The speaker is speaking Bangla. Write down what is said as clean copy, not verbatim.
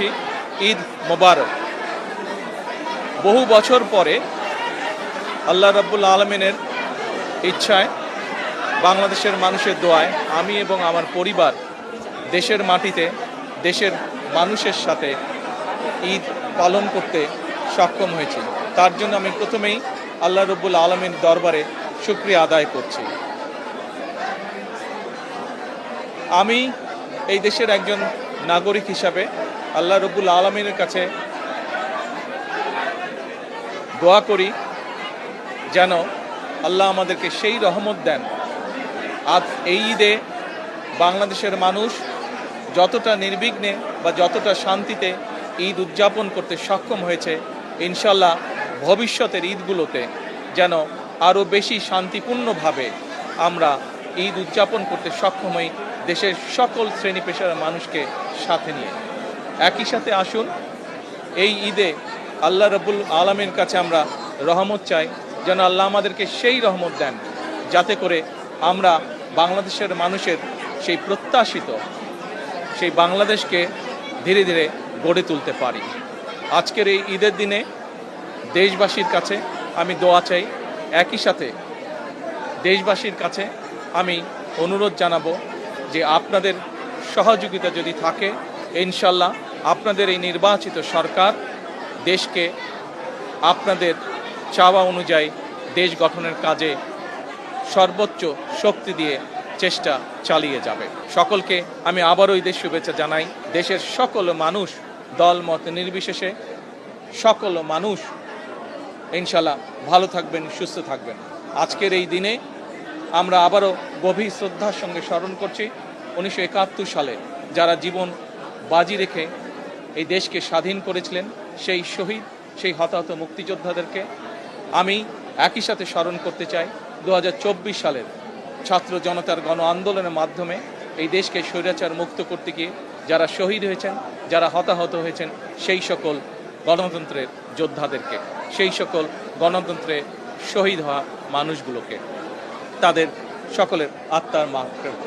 জানাচ্ছি ঈদ মোবারক। বহু বছর পরে আল্লাহ রাব্বুল আলামিনের ইচ্ছায়, বাংলাদেশের মানুষের দোয়ায় আমি এবং আমার পরিবার দেশের মাটিতে দেশের মানুষের সাথে ঈদ পালন করতে সক্ষম হয়েছি। তার জন্য আমি প্রথমেই আল্লাহ রাব্বুল আলামিনের দরবারে শুকরিয়া আদায় করছি। আমি এই দেশের একজন নাগরিক হিসাবে আল্লাহ রাব্বুল আলামিনের কাছে দোয়া করি যেন আল্লাহ আমাদেরকে সেই রহমত দেন, আজ এই ঈদে বাংলাদেশের মানুষ যতটা নির্বিঘ্নে বা যতটা শান্তিতে ঈদ উদযাপন করতে সক্ষম হয়েছে, ইনশাল্লাহ ভবিষ্যতের ঈদগুলোতে যেন আরও বেশি শান্তিপূর্ণভাবে আমরা ঈদ উদযাপন করতে সক্ষম হই, দেশের সকল শ্রেণী পেশার মানুষকে সাথে নিয়ে। একই সাথে আসুন এই ঈদে আল্লাহ রাব্বুল আলামিনের কাছে আমরা রহমত চাই, যেন আল্লাহ আমাদেরকে সেই রহমত দেন যাতে করে আমরা বাংলাদেশের মানুষের সেই প্রত্যাশিত সেই বাংলাদেশকে ধীরে ধীরে গড়ে তুলতে পারি। আজকের এই ঈদের দিনে দেশবাসীর কাছে আমি দোয়া চাই, একই সাথে দেশবাসীর কাছে আমি অনুরোধ জানাবো যে আপনাদের সহযোগিতা যদি থাকে, ইনশাল্লাহ আপনাদের এই নির্বাচিত সরকার দেশকে আপনাদের চাওয়া অনুযায়ী দেশ গঠনের কাজে সর্বোচ্চ শক্তি দিয়ে চেষ্টা চালিয়ে যাবে। সকলকে আমি আবারও ঈদের শুভেচ্ছা জানাই। দেশের সকল মানুষ দল মত নির্বিশেষে সকল মানুষ ইনশাল্লাহ ভালো থাকবেন, সুস্থ থাকবেন। আজকের এই দিনে আমরা আবারও গভীর শ্রদ্ধার সঙ্গে স্মরণ করছি 1971 সালে যারা জীবন বাজি রেখে এই দেশকে স্বাধীন করেছিলেন, সেই শহীদ, সেই হতাহত মুক্তিযোদ্ধাদেরকে আমি একই সাথে স্মরণ করতে চাই 2024 সালের ছাত্র জনতার গণ আন্দোলনের মাধ্যমে এই দেশকে স্বৈরাচার মুক্ত করতে গিয়ে যারা শহীদ হয়েছেন, যারা হতাহত হয়েছেন, সেই সকল গণতন্ত্রের যোদ্ধাদেরকে, সেই সকল গণতন্ত্রে শহীদ হওয়া মানুষগুলোকে, তাদের সকলের আত্মার মাগফিরাত